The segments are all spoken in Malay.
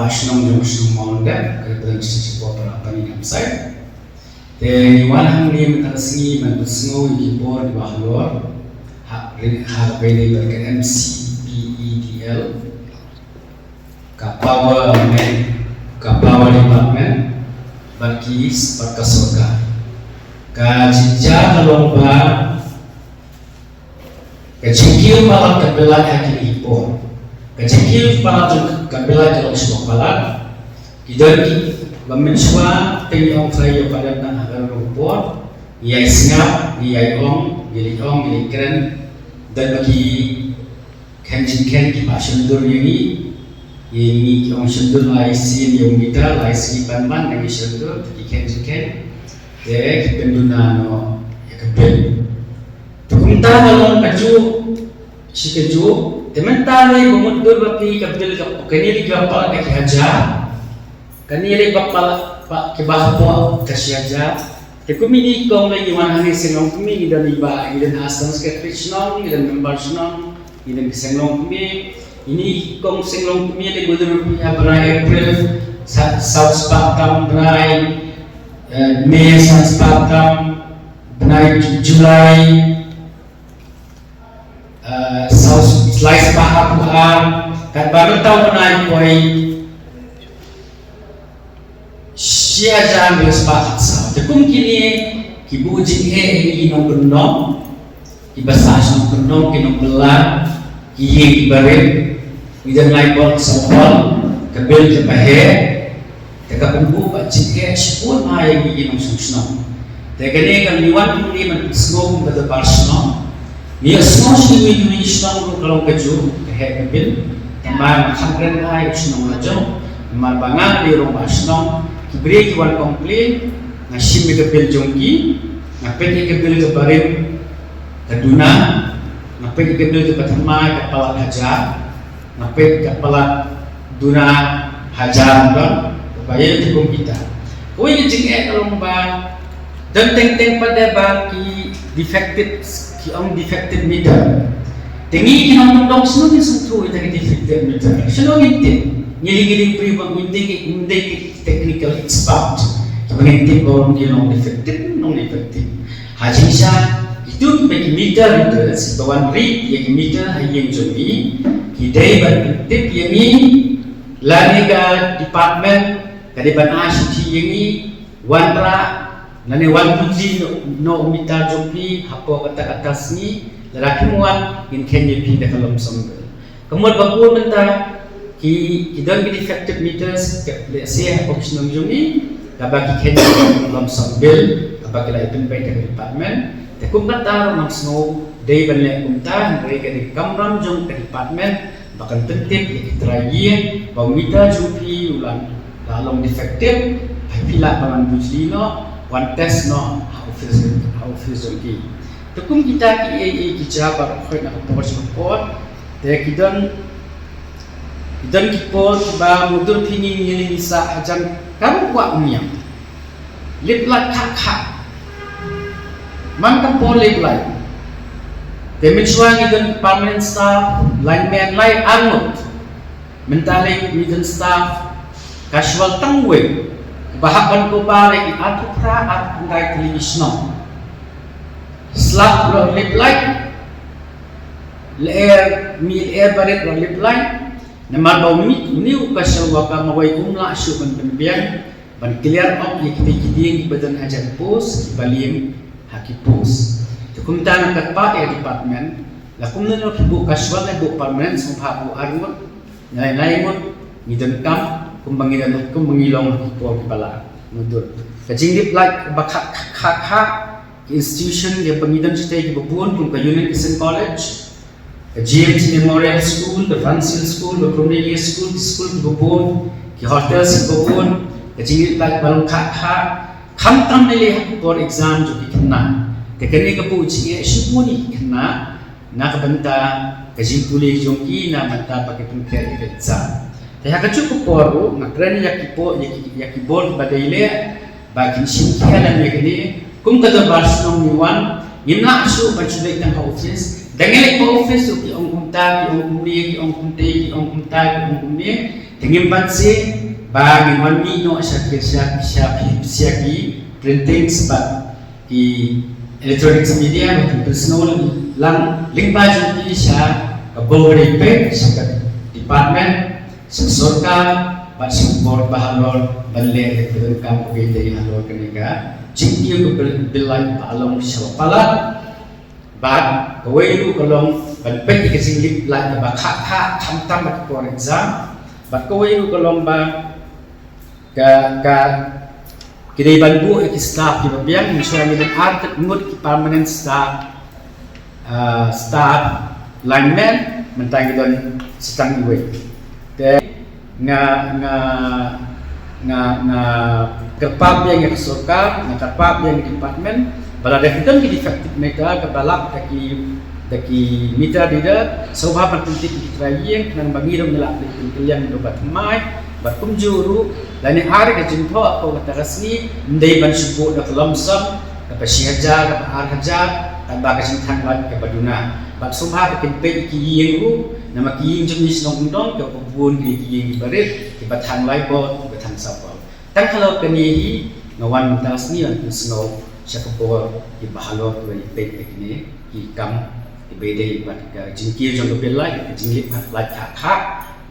Bashnong Jungsung Mountain, Representative Popper Upon website. The one hungry Matasni, Manusno, Gibor, Bahlor, have available MCPEDL, Kapower Department, Bakis, Bakasoka. Kajija Kalomba, Kajikil Palat Kabila Hakilipo, Kajikil Palat Kabila Kalosmo Palat, Idaki, Bamenswa, Penyong Flyo pada Agar Rumput, Yai Singap, Yai Ong, Yai Kren, dan bagi Kenjin Ken, Kipasundur Yeni Yong Sundur Laisi, Yong Mita, Laisi Panman, Yong Sundur, Kenjin Ken, Dek Pendunano, Yakapel. Tukunta kalong kaju, si kaju, tementari bumundur bagi kapil kanili kapal kaki haja, kanili kapal pak kebahpo kasi haja. Tekumini kong lagi wanahani senglong kumi idan iba idan asam sketrisnong idan membersnong idan senglong kumi ini kong senglong kumi lagi budur punya berai April South Spectrum berai Mei South Spectrum berai Julai South Slice Pahapuan kan baru tahu berai koi siya jang berspakat sa. Tekum kini kibujing ini inong gendong, kibasas nong gendong kinong belan, kiye kibarin, idan laibol sawal, kabel kebahe, tekapumbu bajing sepun ayam inong susnong. Tekane kang liwan ini mengesnong pada barsnong, ni esnong siwi snong kalau keju kehe kabel, tamang hamren ayam snong ajo, tamang bangang di rumah snong. Kiberi kiwan komplain, nasim ke jongki, ngapet ke bil ke barim, kaduna, ngapet ke bil ke patama kepala hajar, ngapet kepala duna hajar dan kebaya hukum kita. Kau ini jengek kalau mbak, dan teng pada bagi defected meter. Tengi kinong mendong senang sentuh itu defected meter. Senang itu. Ngiling pribang hindi technical expert mengintip bahwa dia non effective haji siya itu bagi meter itu sebawan rate yang meter yang jogi hidai berintip yang ini laniga department kadiban ACT yang ini wanra lani wan puji no meter jogi hapo kata atas ni lalaki muat in Kenya pi dalam sambal kemudian bakul mentah kita defective meters saya optional jumi kabaki Kenya dalam sambil kabaki la ipin baik dari department tekum kata orang snow day banyak kumta mereka di kamram jom ke department bahkan tentip yang terakhir bahwa meter jumpi ulang dalam defective pila paman bujlino one test no how feels okay tekum kita kita baru kau nak support dan kita ba mudur pini ni bisa ajan kamu kuat umiam liplat kak mangkap boleh liplat demonstrasi dan permanent staff lineman lain angut mentalik middle staff casual tangwe bahapan ko balik atau pra at ngai television slap liplat air barit liplat Namar bau ni ukasya waka mawai umla syuban pembiang ban clear up yakiti badan hajar pos balim haki pos tukum tan katpa ya department lakum nano kibu kaswa na bu permanent sumha bu armut nai mut ngidan kam kumbangidan kumbangilong ko kipala mudur kajing dip like bakha institution yang pengidan stay kibun kum ka Union Christian College GMT Memorial School, the Francis School, the Cornelius School, the school di Bobon, the hotels di Bobon, the jingit like balong kha kamtam nili for exam jo kikna. Tekani ka po jingi shipuni kikna nakabanta kajing puli jongki na manta pakitun kaya exam. Kaya kacukup poro makrani yakibol badaile bakin sinkialan yakini kum kada barsnong niwan yimna asu bajulay tang office. Dengan itu office tu ki ong kumta ki ong kumni ki ong kumte ki ong kumta ki ong kumni Tingin pansi bagi mami no siya printing sebab di electronics media atau personal lang lingba jadi siya kabur sa department sa sorkar pat support bahalor balle ke kam ke dari halor kenika cingki ko bilai palong siya pala bat kawai kalong ban ke singlik la ba kha tam for exam bat kawai kalong ba ka kini bantu staff di bagian misalnya dengan art ngut permanent staff lineman mentang don setang iwe nga kerpap yang sorkar nga kerpap yang department bala defitan ki defective mereka kebalak daki mitra dida sobha penting trayeng nang bangiram nila kalian dobat mai batum juru dan hari ke jumpa aku kata resmi ndai ban subuh dak lamsam ke sihaja ke harja tan ba ke sintang lagi ke baduna bat sobha ke pe ki yengu nama ki jenis nongdong ke pubun ki yang barit ke batang lai bo batang sapal tan kalau keni ngawan mutas ni an snow syakapor ki bahalo ke pe ni ki kam ki bede bat ke jingkir jong ke lai ke jinglip hat lat kha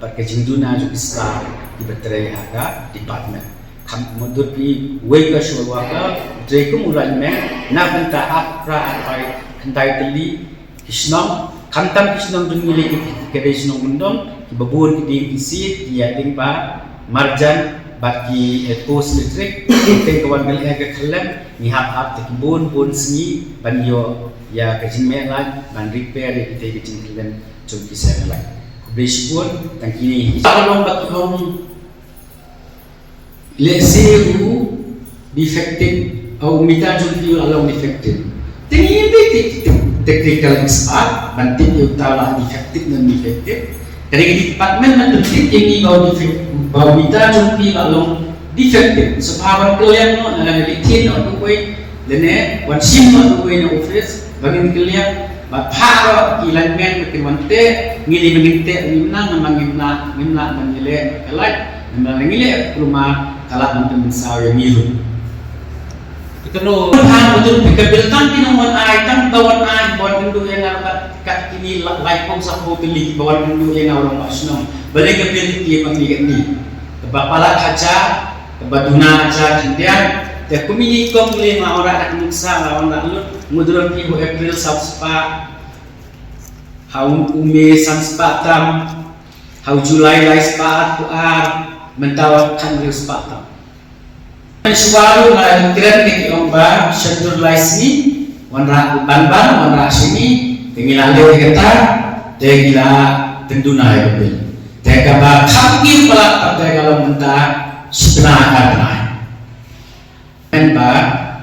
Perke jinduna juga star di baterai harga department. Kam mundur pi wake showaka dreku mulai me na benta apra apai kantai teli kisnong kantam kisnong dungili kede kisnong mundong kibabun kidi isi dia tingpa marjan baki post elektrik teng kawan bel ega khalem ni hap tekibun bun sni banyo ya kajin me lan ban repair kita kajin khalem jom kisah lai Bishpun tangkini kalau bakong leseru defective atau mita jumpi along defective tinggi technical expert banting utara defective dan defective dari department menentukan ini bahwa mita jumpi along defective sepahaman kalian no nana litin no kue lene wansim no kue no office bagi kalian Bapak ilan men mati ngili menginte ngimna mengile kalai ngile rumah kalak mantan sawi milu itu no han betul pikabiltan tinong ay tang tawan ay bon ndu yang arapat kat kini lai pom sa po pilih bawan ndu yang orang masno balik ke pilih ki pangligat ni bapala kaca baduna aja kendian te kumini kom lima orang nak muksa lawan lut mudron ki April sabspa haun ume sanspatam hau Julai lai spat puar mentawakan ri spatam suwaru na kira ki omba syadur lai sini wanra banban wanra sini tengilale kata tegila tenduna ya bil tegaba khamki pala pada kalau menta sebenarnya kan ba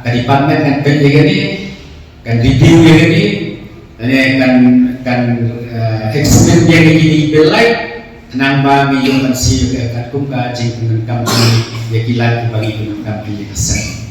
department kan ini kan review ini kan eksperimen yang ini belai nambah milih masih kat kumka jing dengan kami ya kilat bagi dengan kami kesan